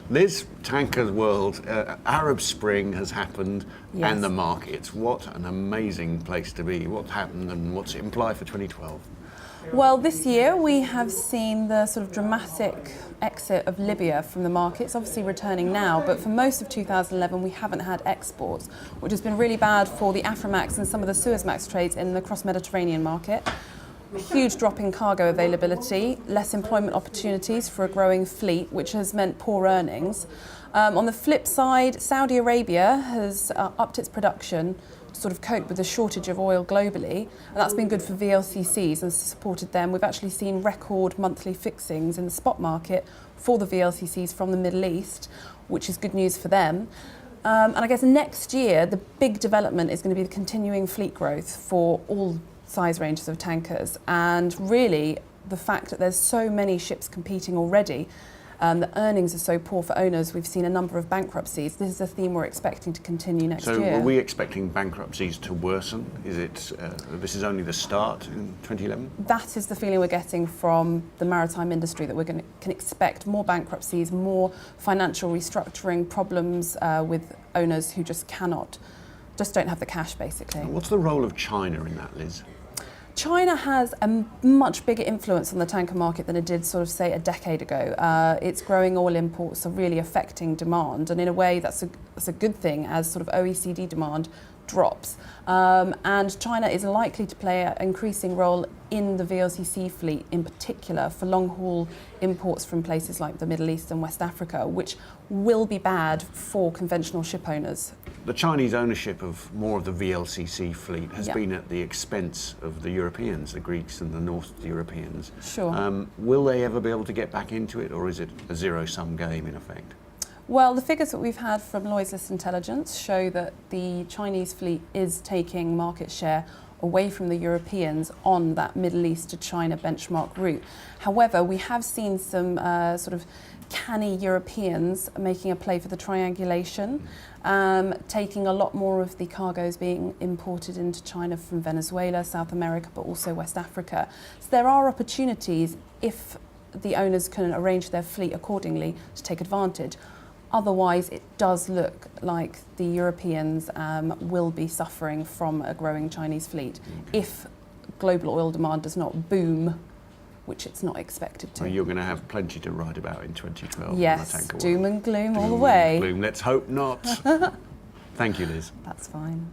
Liz, tankers world, Arab Spring has happened, Yes. and the markets. What an amazing place to be. What happened and what's it imply for 2012? Well, this year we have seen the sort of dramatic exit of Libya from the market. It's obviously returning now, but for most of 2011 we haven't had exports, which has been really bad for the Aframax and some of the Suezmax trades in the cross-Mediterranean market. Huge drop in cargo availability, less employment opportunities for a growing fleet, which has meant poor earnings. On the flip side, Saudi Arabia has upped its production to sort of cope with the shortage of oil globally, and that's been good for VLCCs and supported them. We've actually seen record monthly fixings in the spot market for the VLCCs from the Middle East, which is good news for them. And I guess next year, the big development is going to be the continuing fleet growth for all size ranges of tankers, and really the fact that there's so many ships competing already, the earnings are so poor for owners. We've seen a number of bankruptcies. This is a theme we're expecting to continue next year. So are we expecting bankruptcies to worsen? Is it this is only the start in 2011? That is the feeling we're getting from the maritime industry, that can expect more bankruptcies, more financial restructuring problems with owners who just don't have the cash, basically. What's the role of China in that, Liz? China has a much bigger influence on the tanker market than it did, sort of, say, a decade ago. Its growing oil imports are really affecting demand, and in a way that's a good thing as sort of OECD demand drops. And China is likely to play an increasing role in the VLCC fleet, in particular for long-haul imports from places like the Middle East and West Africa, which will be bad for conventional ship owners. The Chinese ownership of more of the VLCC fleet has been at the expense of the Europeans, the Greeks and the North Europeans. Sure. Will they ever be able to get back into it, or is it a zero-sum game in effect? Well, the figures that we've had from Lloyd's List Intelligence show that the Chinese fleet is taking market share away from the Europeans on that Middle East to China benchmark route. However, we have seen some sort of canny Europeans making a play for the triangulation, taking a lot more of the cargoes being imported into China from Venezuela, South America, but also West Africa. So there are opportunities if the owners can arrange their fleet accordingly to take advantage. Otherwise, it does look like the Europeans will be suffering from a growing Chinese fleet if global oil demand does not boom, which it's not expected to. Well, you're going to have plenty to write about in 2012. Yes, doom and gloom all the Doom way. and gloom. Let's hope not. Thank you, Liz. That's fine.